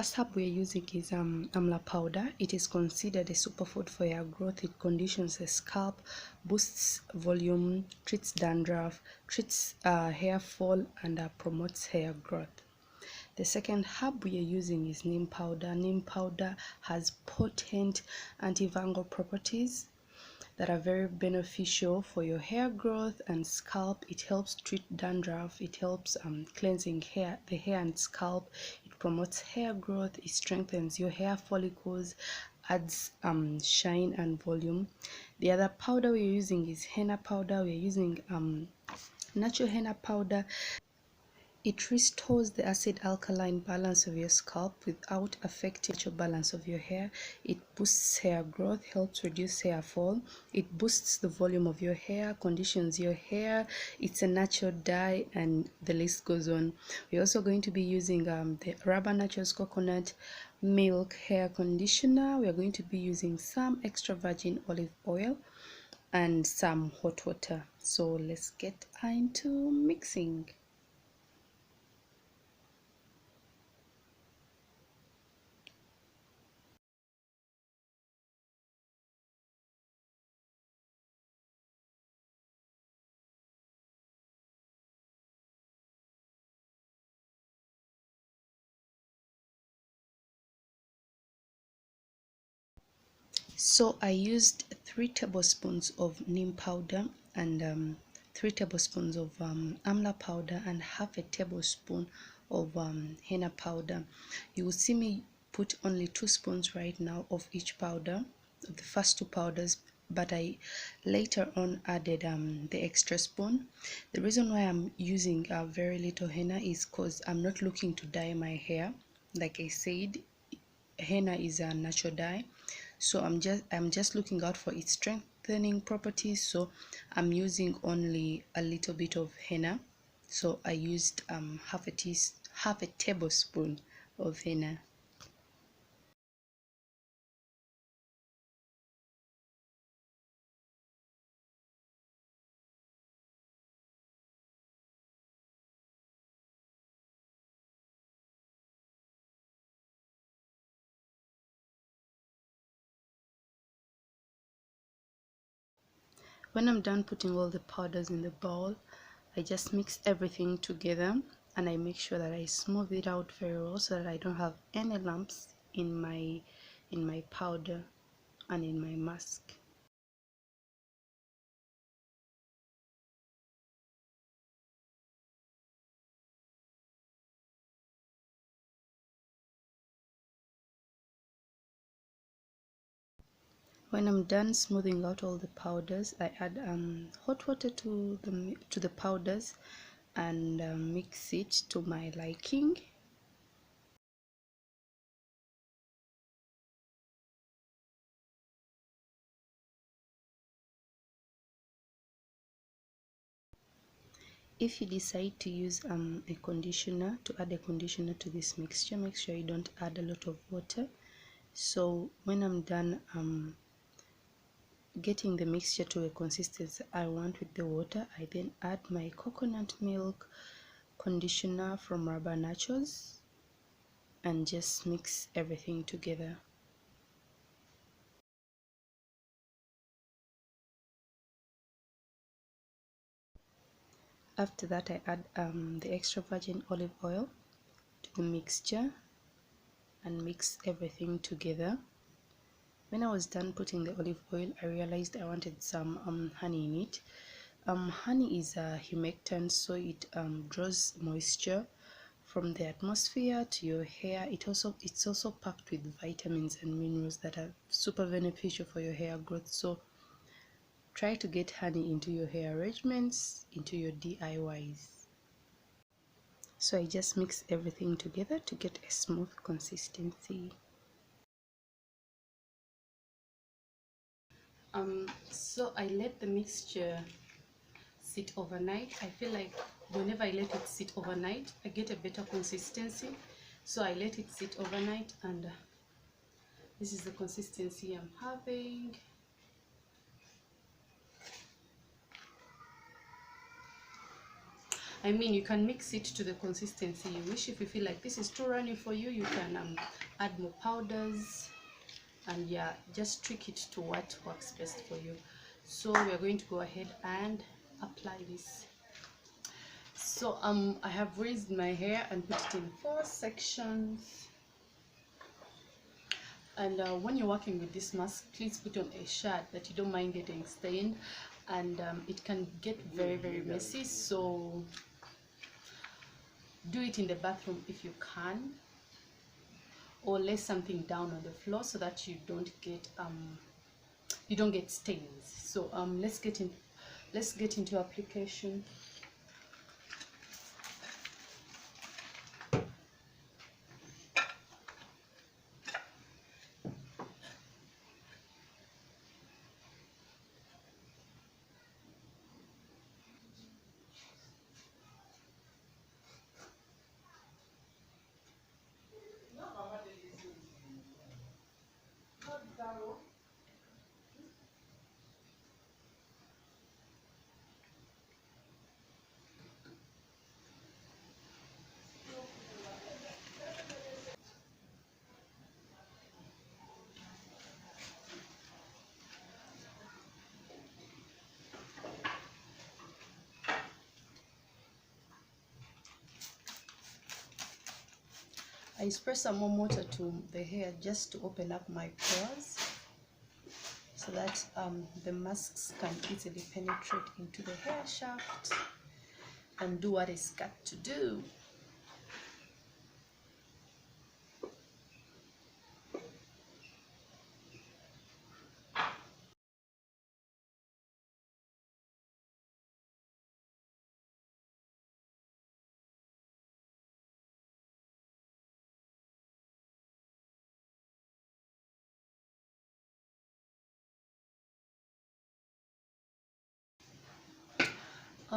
first herb we're using is amla powder. It is considered a superfood for hair growth. It conditions the scalp, boosts volume, treats dandruff, treats hair fall, and promotes hair growth. The second herb we are using is neem powder. Neem powder has potent antifungal properties that are very beneficial for your hair growth and scalp. It helps treat dandruff. It helps cleansing the hair and scalp. It promotes hair growth. It strengthens your hair follicles, adds shine and volume. The other powder we're using is henna powder. We're using natural henna powder. It restores the acid-alkaline balance of your scalp without affecting the natural balance of your hair. It boosts hair growth, helps reduce hair fall. It boosts the volume of your hair, conditions your hair. It's a natural dye, and the list goes on. We're also going to be using the Rubber Naturals coconut milk hair conditioner. We are going to be using some extra virgin olive oil and some hot water. So let's get into mixing. So I used 3 tablespoons of neem powder and 3 tablespoons of amla powder and half a tablespoon of henna powder. You will see me put only 2 spoons right now of each powder, of the first 2 powders, but I later on added the extra spoon. The reason why I'm using very little henna is because I'm not looking to dye my hair. Like I said, henna is a natural dye, so I'm just looking out for its strengthening properties, so I'm using only a little bit of henna. So I used half a tablespoon of henna. When I'm done putting all the powders in the bowl, I just mix everything together, and I make sure that I smooth it out very well so that I don't have any lumps in my powder and in my mask. When I'm done smoothing out all the powders, I add hot water to the powders and mix it to my liking. If you decide to use a conditioner, to add a conditioner to this mixture, make sure you don't add a lot of water. So when I'm done getting the mixture to a consistency I want with the water, I then add my coconut milk conditioner from Rubber Naturals and just mix everything together. After that, I add the extra virgin olive oil to the mixture and mix everything together. When I was done putting the olive oil, I realized I wanted some honey in it. Honey is a humectant, so it draws moisture from the atmosphere to your hair. It's also packed with vitamins and minerals that are super beneficial for your hair growth. So try to get honey into your hair arrangements, into your DIYs. So I just mix everything together to get a smooth consistency. So I let the mixture sit overnight. I feel like whenever I let it sit overnight, I get a better consistency. So I let it sit overnight, and this is the consistency I'm having. I mean, you can mix it to the consistency you wish. If you feel like this is too runny for you, you can add more powders, and yeah, just trick it to what works best for you. So we're going to go ahead and apply this. So I have raised my hair and put it in 4 sections. And when you're working with this mask, please put on a shirt that you don't mind getting stained, and it can get very, very messy. So do it in the bathroom if you can, or lay something down on the floor so that you don't get stains. So let's get into application. I spray some more water to the hair just to open up my pores, so that the masks can easily penetrate into the hair shaft and do what it's got to do.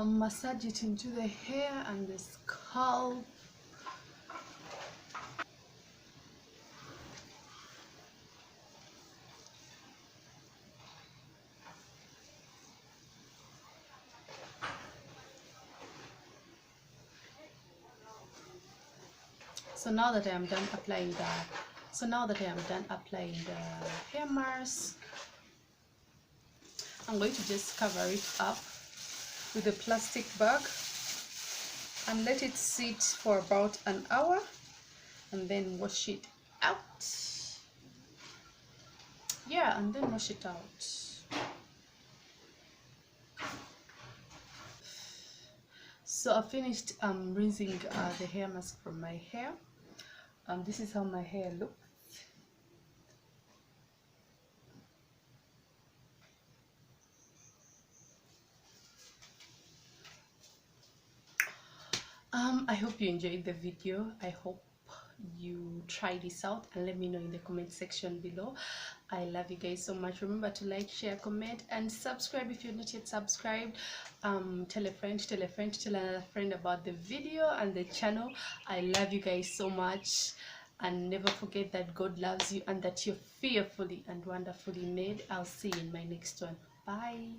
Massage it into the hair and the scalp. So now that I am done applying the hair mask, I'm going to just cover it up with a plastic bag and let it sit for about an hour, and then wash it out. Yeah, and then wash it out. So I finished rinsing the hair mask from my hair. This is how my hair looks. I hope you enjoyed the video. I hope you try this out and let me know in the comment section below. I love you guys so much. Remember to like, share, comment, and subscribe if you're not yet subscribed. Tell a friend, tell another friend about the video and the channel. I love you guys so much, and never forget that God loves you and that you're fearfully and wonderfully made. I'll see you in my next one. Bye.